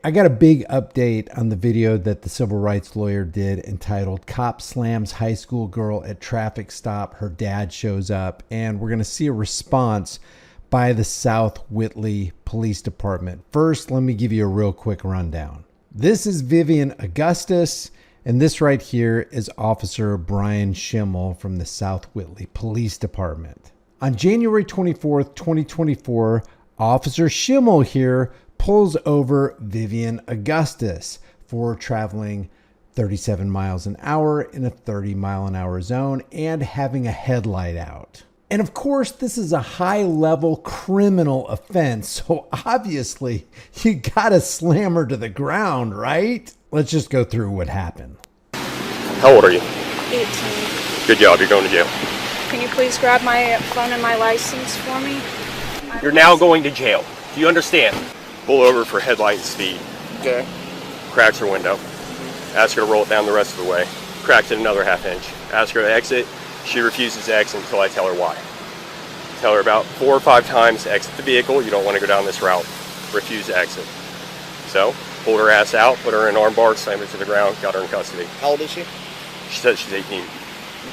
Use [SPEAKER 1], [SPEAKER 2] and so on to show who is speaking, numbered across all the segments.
[SPEAKER 1] I got a big update on the video that the civil rights lawyer did entitled "Cop Slams High School Girl at Traffic Stop, Her Dad Shows Up," and we're going to see a response by the South Whitley Police Department. First, let me give you a real quick rundown. This is Vivian Augustus, and this right here is Officer Brian Schimmel from the South Whitley Police Department. On January 24th, 2024, Officer Schimmel here pulls over Vivian Augustus for traveling 37 miles an hour in a 30-mile-an-hour zone and having a headlight out. And of course, this is a high-level criminal offense, so obviously you gotta slam her to the ground, right? Let's just go through what happened.
[SPEAKER 2] How old are you?
[SPEAKER 3] 18.
[SPEAKER 2] Good job, you're going to jail.
[SPEAKER 3] Can you please grab my phone and my license for me?
[SPEAKER 2] You're now going to jail. Do you understand? Pull over for headlight and speed.
[SPEAKER 4] Okay.
[SPEAKER 2] Cracks her window. Ask her to roll it down the rest of the way. Cracks it another half inch. Ask her to exit. She refuses to exit until I tell her why. Tell her about 4 or 5 times to exit the vehicle. You don't want to go down this route. Refuse to exit. So, pulled her ass out, put her in an arm bar, slammed her to the ground, got her in custody.
[SPEAKER 4] How old is she?
[SPEAKER 2] She said she's 18.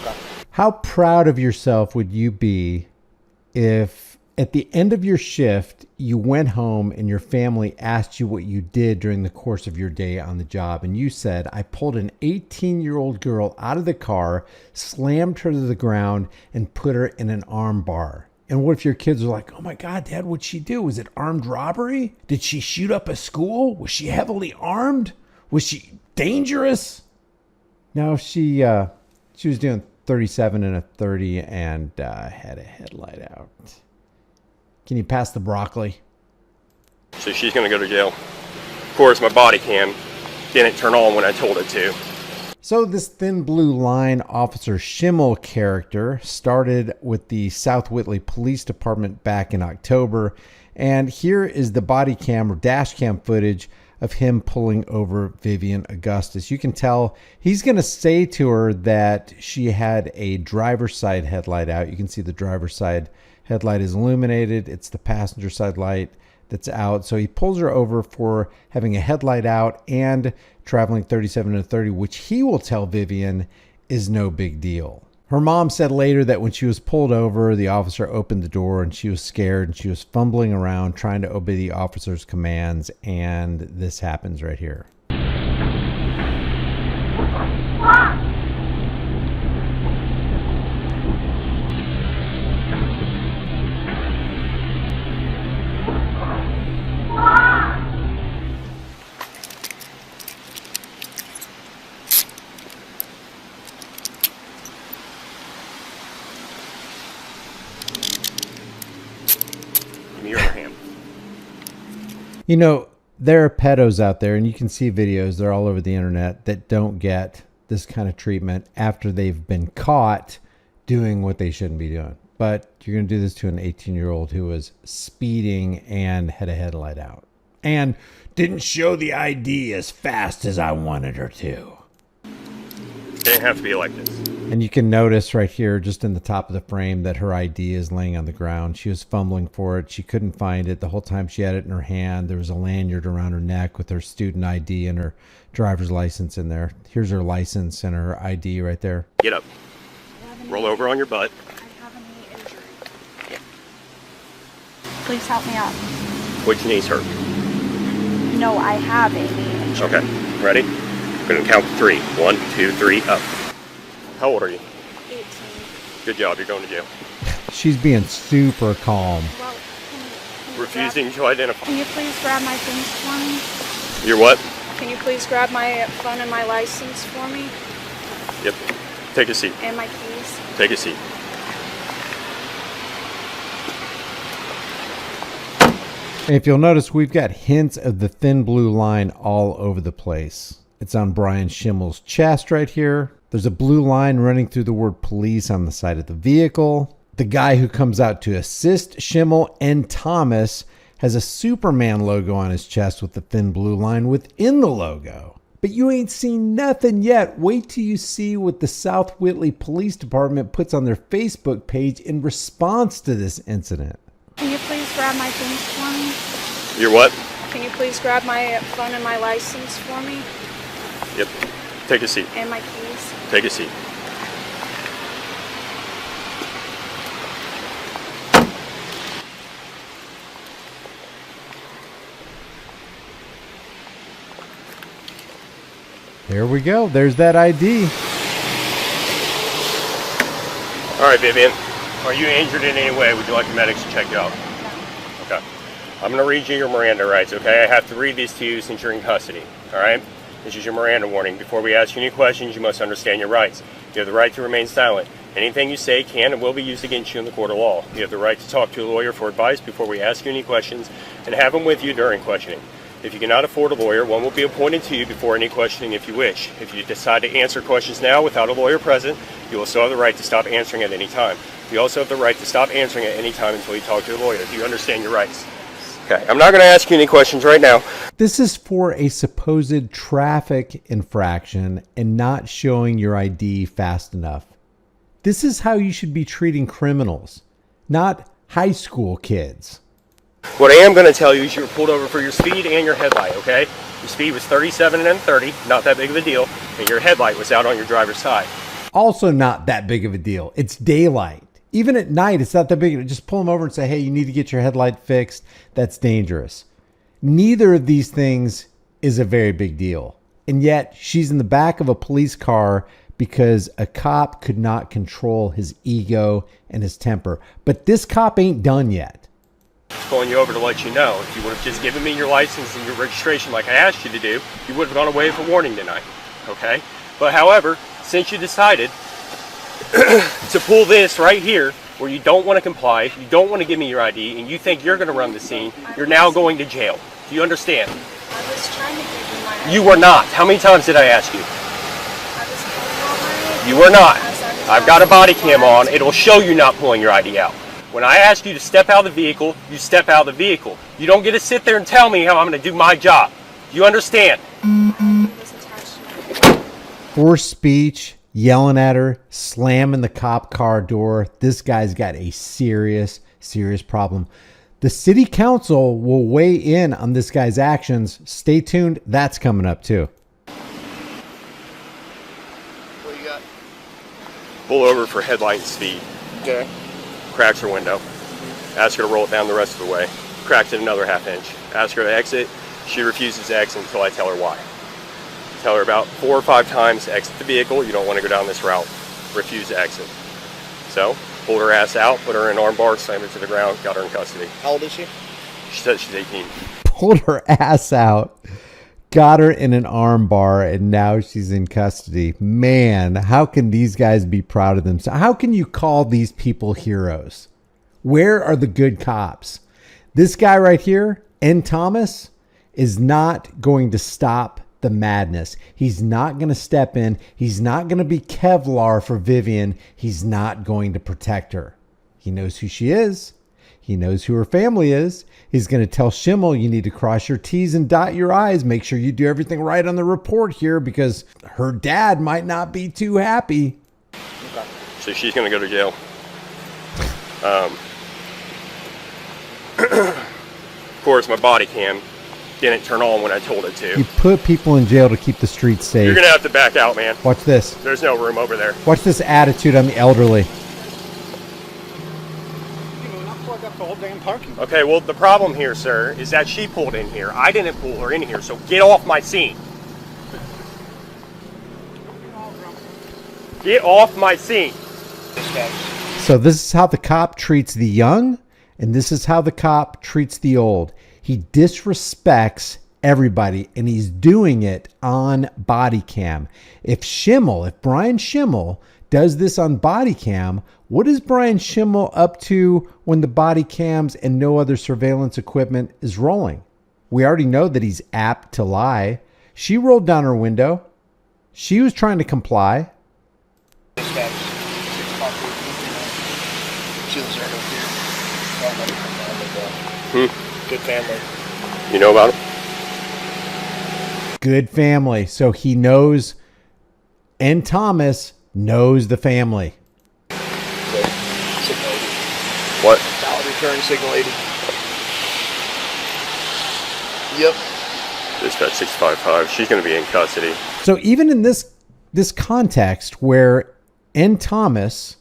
[SPEAKER 4] Okay.
[SPEAKER 1] How proud of yourself would you be if at the end of your shift, you went home and your family asked you what you did during the course of your day on the job, and you said, "I pulled an 18-year-old girl out of the car, slammed her to the ground, and put her in an arm bar"? And what if your kids are like, "Oh my God, Dad, what'd she do? Was it armed robbery? Did she shoot up a school? Was she heavily armed? Was she dangerous?" No, she was doing 37 and a 30 and had a headlight out. Can you pass the broccoli?
[SPEAKER 2] So she's going to go to jail. Of course, my body cam didn't turn on when I told it to.
[SPEAKER 1] So this thin blue line Officer Schimmel character started with the South Whitley Police Department back in October. And here is the body cam or dash cam footage of him pulling over Vivian Augustus. You can tell he's going to say to her that she had a driver's side headlight out. You can see the driver's side headlight is illuminated. It's the passenger side light that's out. So he pulls her over for having a headlight out and traveling 37 to 30, which he will tell Vivian is no big deal. Her mom said later that when she was pulled over, the officer opened the door and she was scared and she was fumbling around trying to obey the officer's commands. And this happens right here.
[SPEAKER 2] Give me your other hand.
[SPEAKER 1] You know, there are pedos out there, and you can see videos, they're all over the internet, that don't get this kind of treatment after they've been caught doing what they shouldn't be doing. But you're going to do this to an 18-year-old who was speeding and had a headlight out and didn't show the ID as fast as I wanted her to.
[SPEAKER 2] It didn't have to be like this.
[SPEAKER 1] And you can notice right here, just in the top of the frame, that her ID is laying on the ground. She was fumbling for it. She couldn't find it. The whole time she had it in her hand. There was a lanyard around her neck with her student ID and her driver's license in there. Here's her license and her ID right there.
[SPEAKER 2] Get up. Roll over on your butt.
[SPEAKER 3] I have a knee injury. Please help me up.
[SPEAKER 2] Which knee's hurt?
[SPEAKER 3] No, I have a knee injury.
[SPEAKER 2] Okay, ready? I'm going to count to 3. 1, 2, 3, up. How old are you?
[SPEAKER 3] 18.
[SPEAKER 2] Good job, you're going to jail.
[SPEAKER 1] She's being super calm.
[SPEAKER 3] Well, can you
[SPEAKER 2] Refusing to identify.
[SPEAKER 3] Can you please grab my things for me?
[SPEAKER 2] You're what?
[SPEAKER 3] Can you please grab my phone and my license for me?
[SPEAKER 2] Yep. Take a seat.
[SPEAKER 3] And my keys?
[SPEAKER 2] Take a seat.
[SPEAKER 1] And if you'll notice, we've got hints of the thin blue line all over the place. It's on Brian Schimmel's chest right here. There's a blue line running through the word police on the side of the vehicle. The guy who comes out to assist Schimmel and Thomas has a Superman logo on his chest with the thin blue line within the logo. But you ain't seen nothing yet. Wait till you see what the South Whitley Police Department puts on their Facebook page in response to this incident.
[SPEAKER 3] Can you please grab my things for me?
[SPEAKER 2] You're what?
[SPEAKER 3] Can you please grab my phone and my license for me?
[SPEAKER 2] Yep. Take a seat.
[SPEAKER 3] And my keys?
[SPEAKER 2] Take a seat.
[SPEAKER 1] There we go. There's that ID.
[SPEAKER 2] All right, Vivian. Are you injured in any way? Would you like the medics to check you out? Okay. I'm going to read you your Miranda rights, okay? I have to read these to you since you're in custody, all right? This is your Miranda warning. Before we ask you any questions, you must understand your rights. You have the right to remain silent. Anything you say can and will be used against you in the court of law. You have the right to talk to a lawyer for advice before we ask you any questions and have them with you during questioning. If you cannot afford a lawyer, one will be appointed to you before any questioning if you wish. If you decide to answer questions now without a lawyer present, you will still have the right to stop answering at any time. You also have the right to stop answering at any time until you talk to a lawyer. Do you understand your rights? Okay, I'm not going to ask you any questions right now.
[SPEAKER 1] This is for a supposed traffic infraction and not showing your ID fast enough. This is how you should be treating criminals, not high school kids.
[SPEAKER 2] What I am going to tell you is you were pulled over for your speed and your headlight, okay? Your speed was 37 and then 30, not that big of a deal, and your headlight was out on your driver's side.
[SPEAKER 1] Also not that big of a deal. It's daylight. Even at night, it's not that big. Just pull them over and say, hey, you need to get your headlight fixed. That's dangerous. Neither of these things is a very big deal. And yet she's in the back of a police car because a cop could not control his ego and his temper. But this cop ain't done yet.
[SPEAKER 2] Pulling you over to let you know. If you would have just given me your license and your registration like I asked you to do, you would have gone away with a warning tonight, okay? But however, since you decided to pull this right here, where you don't want to comply, you don't want to give me your ID, and you think you're going to run the scene, you're now going to jail. Do you understand?
[SPEAKER 3] I was trying to give you my ID.
[SPEAKER 2] You were not. How many times did I ask you?
[SPEAKER 3] I was pulling out my ID.
[SPEAKER 2] You were not.
[SPEAKER 3] As I was
[SPEAKER 2] I've got a body
[SPEAKER 3] asking
[SPEAKER 2] cam
[SPEAKER 3] for
[SPEAKER 2] on.
[SPEAKER 3] it.
[SPEAKER 2] It'll show you not pulling your ID out. When I ask you to step out of the vehicle, you step out of the vehicle. You don't get to sit there and tell me how I'm going to do my job. Do you understand?
[SPEAKER 3] I was attached to my
[SPEAKER 1] Forced speech, yelling at her, slamming the cop car door. This guy's got a serious, serious problem. The city council will weigh in on this guy's actions. Stay tuned. That's coming up too.
[SPEAKER 4] What you got?
[SPEAKER 2] Pull over for headlight and speed.
[SPEAKER 4] Okay.
[SPEAKER 2] Cracks her window. Ask her to roll it down the rest of the way. Cracked it another half inch. Ask her to exit. She refuses to exit until I tell her why. Tell her about 4 or 5 times to exit the vehicle. You don't want to go down this route. Refuse to exit. So, pulled her ass out, put her in an arm bar, slammed her to the ground, got her in custody.
[SPEAKER 4] How old is she?
[SPEAKER 2] She said she's 18.
[SPEAKER 1] Pulled her ass out, got her in an arm bar, and now she's in custody. Man, how can these guys be proud of themselves? How can you call these people heroes? Where are the good cops? This guy right here, N. Thomas, is not going to stop the madness. He's not going to step in. He's not going to be Kevlar for Vivian. He's not going to protect her. He knows who she is. He knows who her family is. He's going to tell Schimmel, you need to cross your T's and dot your I's. Make sure you do everything right on the report here because her dad might not be too happy.
[SPEAKER 2] Okay. So she's going to go to jail. Of course, my body cam didn't turn on when I told it to.
[SPEAKER 1] You put people in jail to keep the streets safe.
[SPEAKER 2] You're going to have to back out, man.
[SPEAKER 1] Watch this.
[SPEAKER 2] There's no room over there.
[SPEAKER 1] Watch this attitude on the elderly.
[SPEAKER 2] Okay, well, the problem here, sir, is that she pulled in here. I didn't pull her in here, so get off my scene. Get off my scene.
[SPEAKER 1] So this is how the cop treats the young, and this is how the cop treats the old. He disrespects everybody, and he's doing it on body cam. If Brian Schimmel does this on body cam, what is Brian Schimmel up to when the body cams and no other surveillance equipment is rolling? We already know that he's apt to lie. She rolled down her window. She was trying to comply.
[SPEAKER 4] She lives right up here. Good family.
[SPEAKER 2] You know about him?
[SPEAKER 1] Good family. So he knows, and Thomas knows the family.
[SPEAKER 4] Sick lady.
[SPEAKER 2] What?
[SPEAKER 4] Salad return, sick lady. Yep.
[SPEAKER 2] Dispatch 655. She's going to be in custody.
[SPEAKER 1] So even in this context where N. Thomas,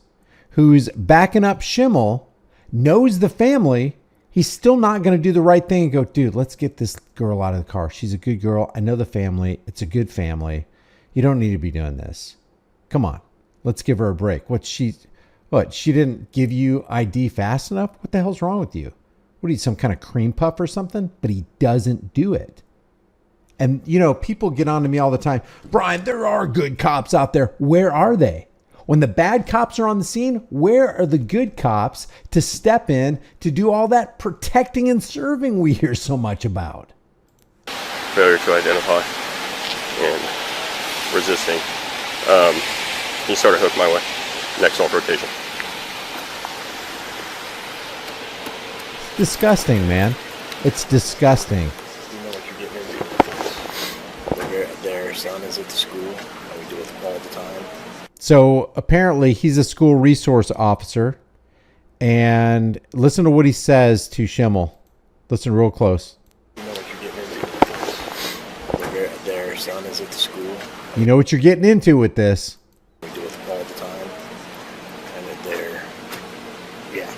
[SPEAKER 1] who's backing up Schimmel, knows the family, he's still not going to do the right thing and go, dude, let's get this girl out of the car. She's a good girl. I know the family. It's a good family. You don't need to be doing this. Come on. Let's give her a break. She didn't give you ID fast enough? What the hell's wrong with you? What are you, some kind of cream puff or something? But he doesn't do it. And, you know, people get on to me all the time. Brian, there are good cops out there. Where are they? When the bad cops are on the scene, where are the good cops to step in to do all that protecting and serving we hear so much about?
[SPEAKER 2] Failure to identify and resisting. You sort of hook my way. Next off rotation.
[SPEAKER 1] Disgusting, man. It's disgusting.
[SPEAKER 4] You know what you're getting into. Their son is at the school, and we deal with them all the time.
[SPEAKER 1] So apparently he's a school resource officer. And listen to what he says to Schimmel. Listen real close.
[SPEAKER 4] You know what you're getting into. Their son is at the school.
[SPEAKER 1] You know what you're getting into with this.
[SPEAKER 4] We deal with them all the time. And that they're... Yeah.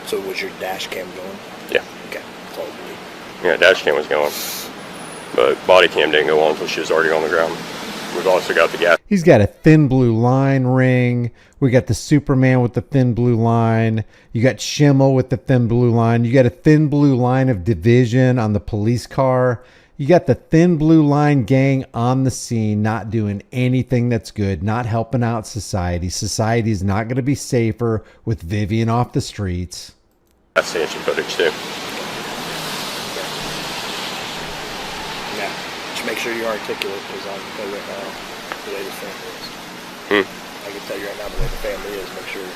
[SPEAKER 4] So was your dash cam going?
[SPEAKER 2] Yeah.
[SPEAKER 4] Okay. That's all we need.
[SPEAKER 2] Yeah, dash cam was going. But body cam didn't go on until she was already on the ground. We've also got the gas.
[SPEAKER 1] He's got a thin blue line ring. We got the Superman with the thin blue line. You got Schimmel with the thin blue line. You got a thin blue line of division on the police car. You got the thin blue line gang on the scene, not doing anything that's good, not helping out society. Society is not going to be safer with Vivian off the streets.
[SPEAKER 2] Gas station footage too.
[SPEAKER 4] Yeah. Just make sure you're articulate, because I can tell you right now the way the family is. I can tell you right now the way the family is. Make sure.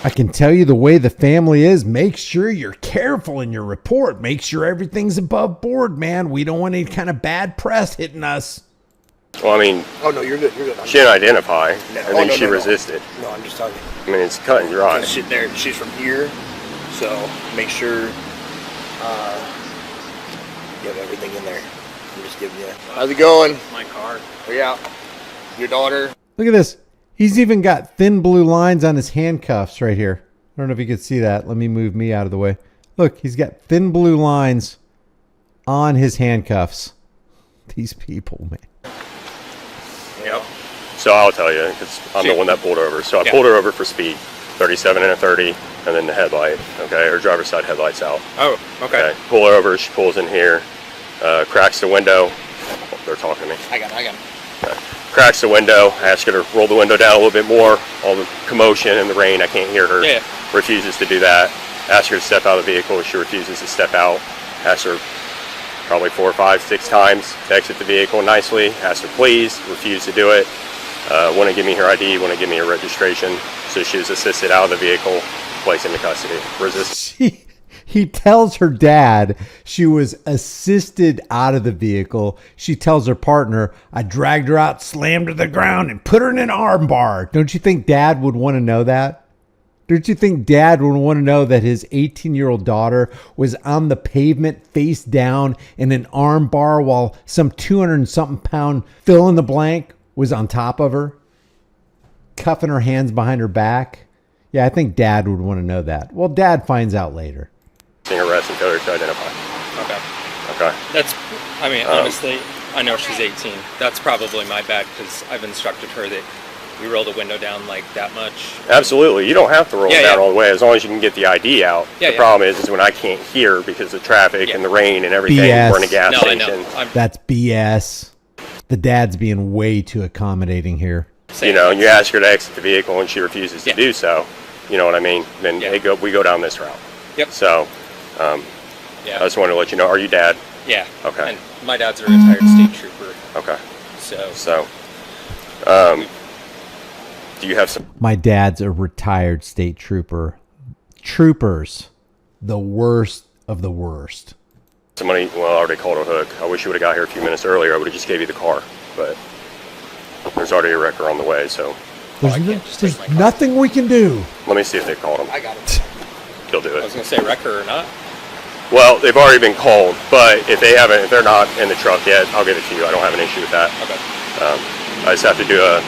[SPEAKER 1] I can tell you the way the family is. Make sure you're careful in your report. Make sure everything's above board, man. We don't want any kind of bad press hitting us.
[SPEAKER 2] Well, I mean,
[SPEAKER 4] Oh, no, you're good. You're good.
[SPEAKER 2] she didn't identify,
[SPEAKER 4] No.
[SPEAKER 2] and then
[SPEAKER 4] Oh, no,
[SPEAKER 2] she
[SPEAKER 4] no, no.
[SPEAKER 2] resisted.
[SPEAKER 4] No, I'm just telling you.
[SPEAKER 2] I mean, it's cut and dry.
[SPEAKER 4] She's sitting there. She's from here, so make sure you have everything in there. I'm just giving you. How's it going?
[SPEAKER 5] My car.
[SPEAKER 4] Are you out? Your daughter?
[SPEAKER 1] Look at this. He's even got thin blue lines on his handcuffs right here. I don't know if you could see that. Let me move me out of the way. Look, he's got thin blue lines on his handcuffs. These people, man.
[SPEAKER 5] Yep.
[SPEAKER 2] So I'll tell you, because I'm the one that pulled over. So I pulled her over for speed, 37 and a 30, and then the headlight. Okay, her driver's side headlight's out.
[SPEAKER 5] Oh, okay.
[SPEAKER 2] Pull her over. She pulls in here, cracks the window. Oh, they're talking to me.
[SPEAKER 4] I got him.
[SPEAKER 2] Okay. Cracks the window. Ask her to roll the window down a little bit more. All the commotion and the rain, I can't hear her.
[SPEAKER 5] Yeah.
[SPEAKER 2] Refuses to do that. Ask her to step out of the vehicle. She refuses to step out. Ask her probably 4, 5, 6 times to exit the vehicle nicely. Ask her please. Refuse to do it. Want to give me her ID. Want to give me her registration. So she was assisted out of the vehicle, placed into custody. Resist.
[SPEAKER 1] He tells her dad she was assisted out of the vehicle. She tells her partner, I dragged her out, slammed her to the ground, and put her in an arm bar. Don't you think dad would want to know that? Don't you think dad would want to know that his 18-year-old daughter was on the pavement face down in an arm bar while some 200-something pound fill in the blank was on top of her, cuffing her hands behind her back? Yeah, I think dad would want to know that. Well, dad finds out later.
[SPEAKER 2] Arrest and failure to identify.
[SPEAKER 5] Okay.
[SPEAKER 2] Okay.
[SPEAKER 5] That's, I mean, honestly, I know she's 18. That's probably my bad because I've instructed her that we roll the window down like that much.
[SPEAKER 2] Absolutely. You don't have to roll it down all the way as long as you can get the ID out.
[SPEAKER 5] Yeah,
[SPEAKER 2] the problem is when I can't hear because of traffic and the rain and everything.
[SPEAKER 1] BS.
[SPEAKER 2] We're in a gas
[SPEAKER 5] No,
[SPEAKER 2] station.
[SPEAKER 5] I know.
[SPEAKER 1] That's BS. The dad's being way too accommodating here.
[SPEAKER 2] You know, and you ask her to exit the vehicle and she refuses to do so. You know what I mean? Then we go down this route.
[SPEAKER 5] Yep.
[SPEAKER 2] So, I just wanted to let you know. Are you dad?
[SPEAKER 5] Yeah.
[SPEAKER 2] Okay.
[SPEAKER 5] And my dad's a retired state trooper.
[SPEAKER 2] Okay.
[SPEAKER 5] So.
[SPEAKER 2] Do you have some?
[SPEAKER 1] My dad's a retired state trooper. Troopers, the worst of the worst.
[SPEAKER 2] Somebody, well, I already called a hook. I wish you would have got here a few minutes earlier. I would have just gave you the car, but there's already a wrecker on the way. So
[SPEAKER 1] There's nothing we can do.
[SPEAKER 2] let me see if they called him.
[SPEAKER 4] I got him.
[SPEAKER 2] He'll do
[SPEAKER 5] I was
[SPEAKER 2] it.
[SPEAKER 5] gonna say wrecker or not.
[SPEAKER 2] Well, they've already been called, but if they're not in the truck yet, I'll give it to you. I don't have an issue with that.
[SPEAKER 5] Okay.
[SPEAKER 2] I just have to do a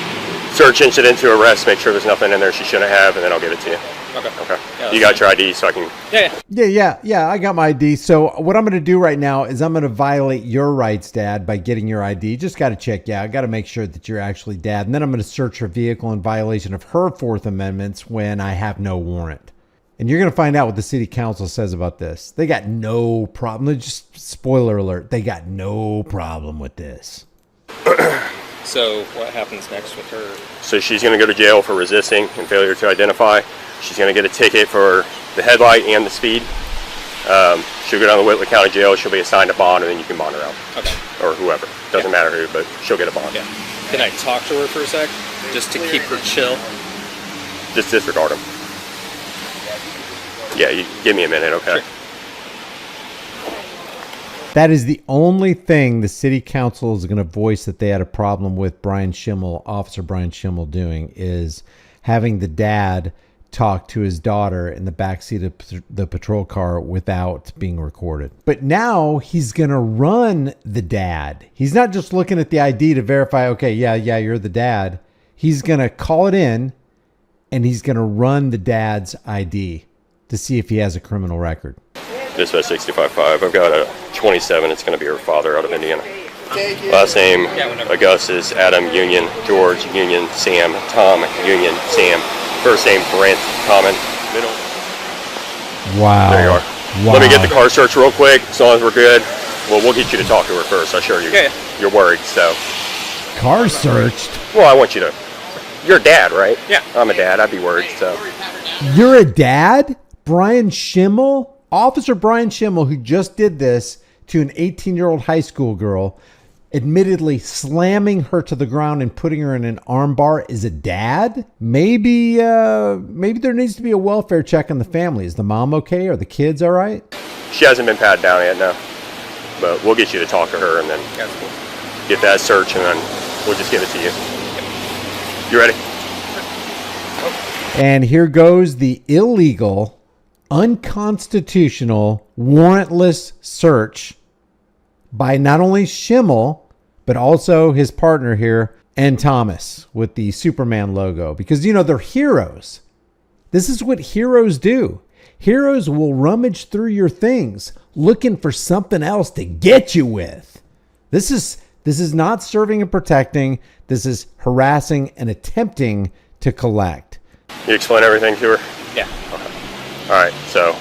[SPEAKER 2] search incident to arrest, make sure there's nothing in there she shouldn't have, and then I'll give it to you.
[SPEAKER 5] Okay.
[SPEAKER 2] Okay.
[SPEAKER 5] Yeah,
[SPEAKER 2] You got your ID, so I can.
[SPEAKER 5] Yeah.
[SPEAKER 1] I got my ID. So what I'm going to do right now is I'm going to violate your rights, Dad, by getting your ID. Just got to check. Yeah, I got to make sure that you're actually Dad. And then I'm going to search her vehicle in violation of her Fourth Amendments when I have no warrant. And you're going to find out what the city council says about this. They got no problem. Just spoiler alert. They got no problem with this.
[SPEAKER 5] So what happens next with her?
[SPEAKER 2] So she's going to go to jail for resisting and failure to identify. She's going to get a ticket for the headlight and the speed. She'll go down to Whitley County Jail. She'll be assigned a bond, and then you can bond her out.
[SPEAKER 5] Okay.
[SPEAKER 2] Or whoever. Doesn't matter who, but she'll get a bond.
[SPEAKER 5] Yeah. Can I talk to her for a sec? Just to keep her chill?
[SPEAKER 2] Just disregard him. Yeah, you give me a minute, okay?
[SPEAKER 5] Sure.
[SPEAKER 1] That is the only thing the city council is going to voice that they had a problem with Officer Brian Schimmel doing, is having the dad talk to his daughter in the backseat of the patrol car without being recorded. But now he's going to run the dad. He's not just looking at the ID to verify, okay, yeah, you're the dad. He's going to call it in, and he's going to run the dad's ID to see if he has a criminal record.
[SPEAKER 2] Dispatch 65.5. I've got a 27. It's going to be her father out of Indiana. Last name, Augustus, Adam, Union, George, Union, Sam, Tom, Union, Sam. First name, Brent, Common, middle.
[SPEAKER 1] Wow.
[SPEAKER 2] There you are.
[SPEAKER 1] Wow.
[SPEAKER 2] Let me get the car search real quick. As long as we're good, we'll get you to talk to her first. I assure you.
[SPEAKER 5] Okay.
[SPEAKER 2] You're worried, so.
[SPEAKER 1] Car searched?
[SPEAKER 2] Well, I want you to. You're a dad, right?
[SPEAKER 5] Yeah.
[SPEAKER 2] I'm a dad. I'd be worried, so.
[SPEAKER 1] You're a dad? Brian Schimmel? Officer Brian Schimmel, who just did this to an 18-year-old high school girl, admittedly slamming her to the ground and putting her in an armbar, is a dad? Maybe there needs to be a welfare check on the family. Is the mom okay? Are the kids all right?
[SPEAKER 2] She hasn't been patted down yet, no. But we'll get you to talk to her and then get that search, and then we'll just give it to you. You ready?
[SPEAKER 1] And here goes the illegal, unconstitutional, warrantless search by not only Schimmel, but also his partner here, and Thomas, with the Superman logo. Because, they're heroes. This is what heroes do. Heroes will rummage through your things looking for something else to get you with. This is not serving and protecting. This is harassing and attempting to collect.
[SPEAKER 2] You explain everything to her?
[SPEAKER 5] Yeah.
[SPEAKER 2] Okay. All right, so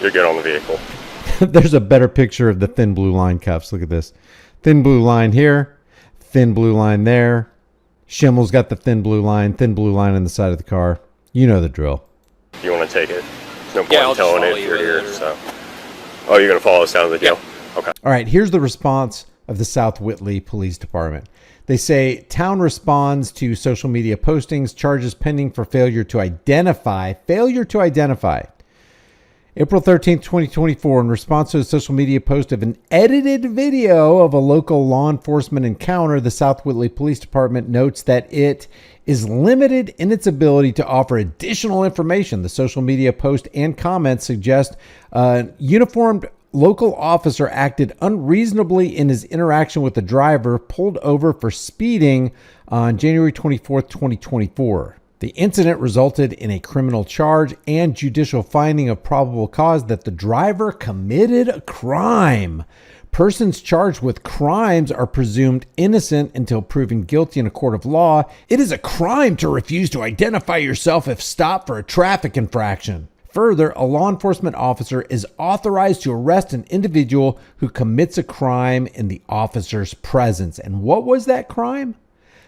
[SPEAKER 2] you're good on the vehicle.
[SPEAKER 1] There's a better picture of the thin blue line cuffs. Look at this. Thin blue line here, thin blue line there. Schimmel's got the thin blue line on the side of the car. You know the drill.
[SPEAKER 2] You want to take it? There's no point
[SPEAKER 5] Yeah,
[SPEAKER 2] in telling it if you're here. So. Oh, you're going to follow us down to the jail? Yeah. Okay.
[SPEAKER 1] All right, here's the response of the South Whitley Police Department. They say town responds to social media postings, charges pending for failure to identify. April 13th, 2024, in response to a social media post of an edited video of a local law enforcement encounter, the South Whitley Police Department notes that it is limited in its ability to offer additional information. The social media post and comments suggest a uniformed local officer acted unreasonably in his interaction with the driver pulled over for speeding on January 24th, 2024. The incident resulted in a criminal charge and judicial finding of probable cause that the driver committed a crime. Persons charged with crimes are presumed innocent until proven guilty in a court of law. It is a crime to refuse to identify yourself if stopped for a traffic infraction. Further, a law enforcement officer is authorized to arrest an individual who commits a crime in the officer's presence. And what was that crime?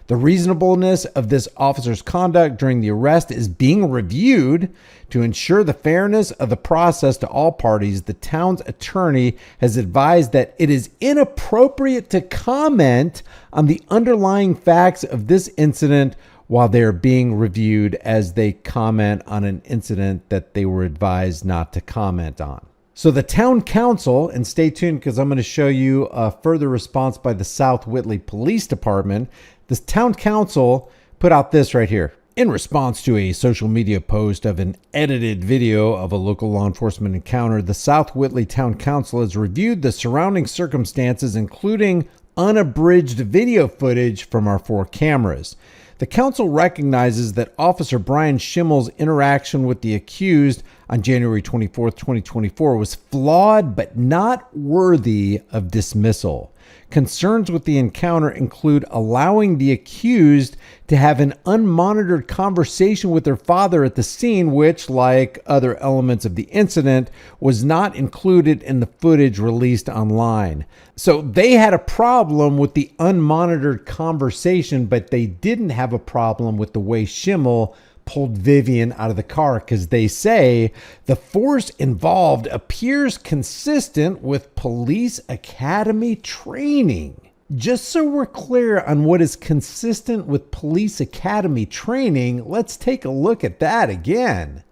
[SPEAKER 1] The reasonableness of this officer's conduct during the arrest is being reviewed to ensure the fairness of the process to all parties. The town's attorney has advised that it is inappropriate to comment on the underlying facts of this incident while they are being reviewed, as they comment on an incident that they were advised not to comment on. So the town council, and stay tuned because I'm going to show you a further response by the South Whitley Police Department. The town council put out this right here. In response to a social media post of an edited video of a local law enforcement encounter, the South Whitley Town Council has reviewed the surrounding circumstances, including unabridged video footage from our 4 cameras. The council recognizes that Officer Brian Schimmel's interaction with the accused on January 24, 2024 was flawed but not worthy of dismissal. Concerns with the encounter include allowing the accused to have an unmonitored conversation with her father at the scene, which, like other elements of the incident, was not included in the footage released online. So they had a problem with the unmonitored conversation, but they didn't have a problem with the way Schimmel pulled Vivian out of the car, because they say the force involved appears consistent with police academy training. Just so we're clear on what is consistent with police academy training, let's take a look at that again.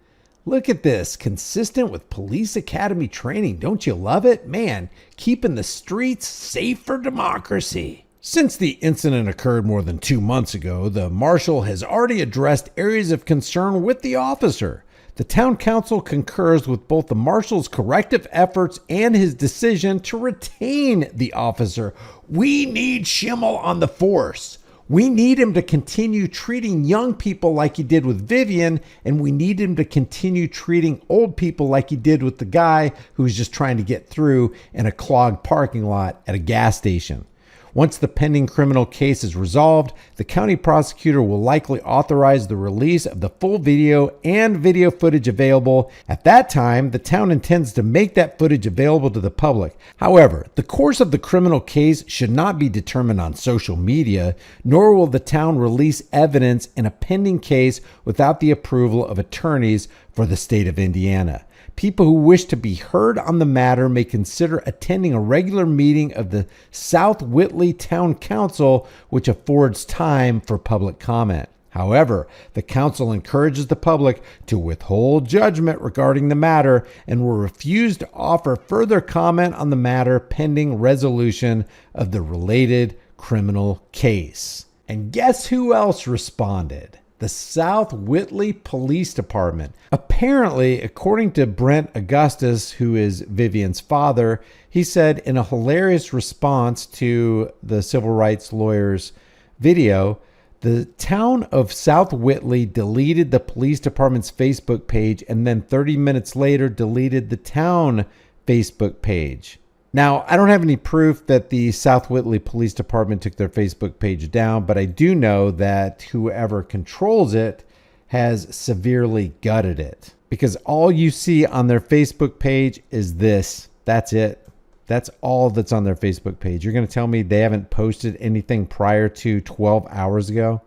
[SPEAKER 1] Look at this, consistent with police academy training. Don't you love it? Man, keeping the streets safe for democracy. Since the incident occurred more than 2 months ago, the marshal has already addressed areas of concern with the officer. The town council concurs with both the marshal's corrective efforts and his decision to retain the officer. We need Schimmel on the force. We need him to continue treating young people like he did with Vivian, and we need him to continue treating old people like he did with the guy who was just trying to get through in a clogged parking lot at a gas station. Once the pending criminal case is resolved, the county prosecutor will likely authorize the release of the full video and video footage available. At that time, the town intends to make that footage available to the public. However, the course of the criminal case should not be determined on social media, nor will the town release evidence in a pending case without the approval of attorneys for the state of Indiana. People who wish to be heard on the matter may consider attending a regular meeting of the South Whitley Town Council, which affords time for public comment. However, the council encourages the public to withhold judgment regarding the matter and will refuse to offer further comment on the matter pending resolution of the related criminal case. And guess who else responded? The South Whitley Police Department. Apparently, according to Brent Augustus, who is Vivian's father, he said in a hilarious response to the civil rights lawyer's video, the town of South Whitley deleted the police department's Facebook page and then 30 minutes later deleted the town Facebook page. Now, I don't have any proof that the South Whitley Police Department took their Facebook page down, but I do know that whoever controls it has severely gutted it. Because all you see on their Facebook page is this. That's it. That's all that's on their Facebook page. You're going to tell me they haven't posted anything prior to 12 hours ago?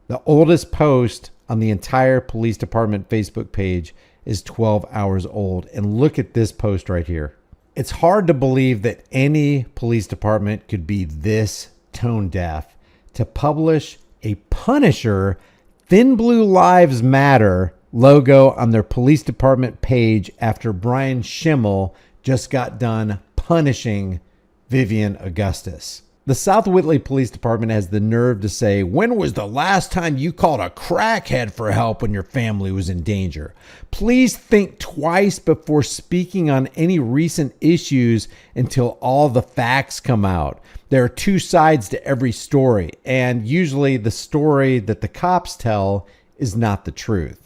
[SPEAKER 1] The oldest post on the entire police department Facebook page is 12 hours old. And look at this post right here. It's hard to believe that any police department could be this tone deaf to publish a Punisher Thin Blue Lives Matter logo on their police department page after Brian Schimmel just got done punishing Vivian Augustus. The South Whitley Police Department has the nerve to say, when was the last time you called a crackhead for help when your family was in danger? Please think twice before speaking on any recent issues until all the facts come out. There are 2 sides to every story, and usually the story that the cops tell is not the truth.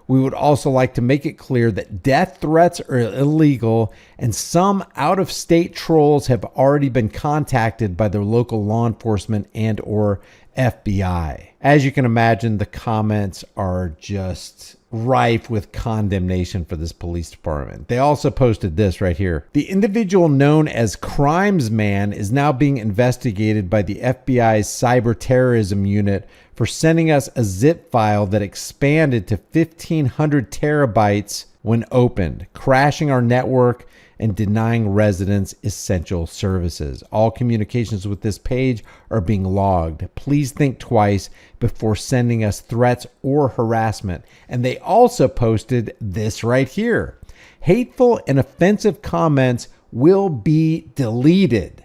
[SPEAKER 1] We would also like to make it clear that death threats are illegal, and some out-of-state trolls have already been contacted by their local law enforcement and or FBI. As you can imagine, the comments are just rife with condemnation for this police department. They also posted this right here. The individual known as Crimes Man is now being investigated by the FBI's cyber terrorism unit for sending us a zip file that expanded to 1,500 terabytes when opened, crashing our network and denying residents essential services. All communications with this page are being logged. Please think twice before sending us threats or harassment. And they also posted this right here. Hateful and offensive comments will be deleted.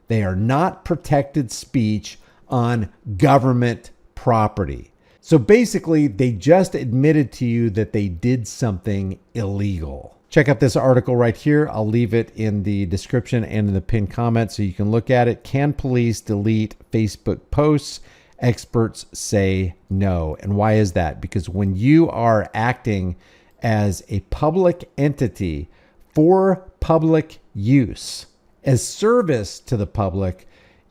[SPEAKER 1] They are not protected speech on government property. So basically, they just admitted to you that they did something illegal. Check out this article right here. I'll leave it in the description and in the pinned comment so you can look at it. Can police delete Facebook posts? Experts say no. And why is that? Because when you are acting as a public entity for public use, as service to the public,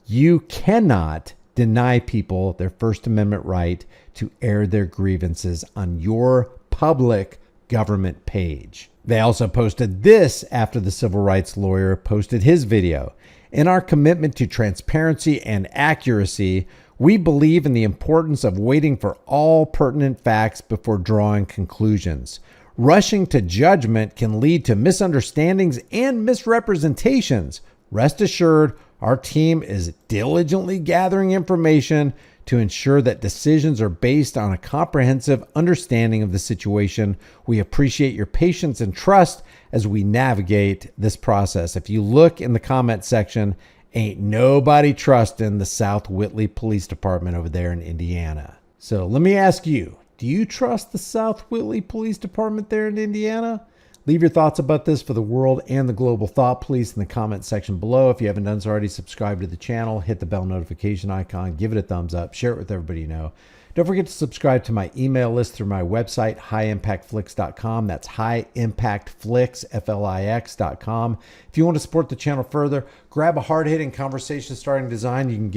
[SPEAKER 1] you cannot deny people their First Amendment right to air their grievances on your public government page. They also posted this after the civil rights lawyer posted his video. In our commitment to transparency and accuracy, we believe in the importance of waiting for all pertinent facts before drawing conclusions. Rushing to judgment can lead to misunderstandings and misrepresentations. Rest assured, our team is diligently gathering information to ensure that decisions are based on a comprehensive understanding of the situation. We appreciate your patience and trust as we navigate this process. If you look in the comment section, ain't nobody trusting the South Whitley Police Department over there in Indiana. So let me ask you, do you trust the South Whitley Police Department there in Indiana? Leave your thoughts about this for the world and the global thought police in the comment section below. If you haven't done so already, subscribe to the channel, hit the bell notification icon, give it a thumbs up, share it with everybody you know. Don't forget to subscribe to my email list through my website, highimpactflix.com. That's highimpactflix.com. If you want to support the channel further, grab a hard-hitting conversation starting design. You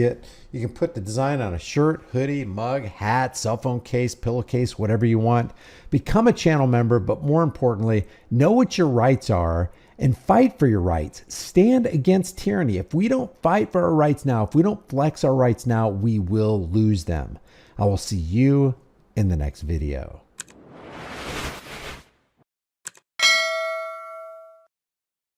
[SPEAKER 1] can put the design on a shirt, hoodie, mug, hat, cell phone case, pillowcase, whatever you want. Become a channel member, but more importantly, know what your rights are and fight for your rights. Stand against tyranny. If we don't fight for our rights now, if we don't flex our rights now, we will lose them. I will see you in the next video.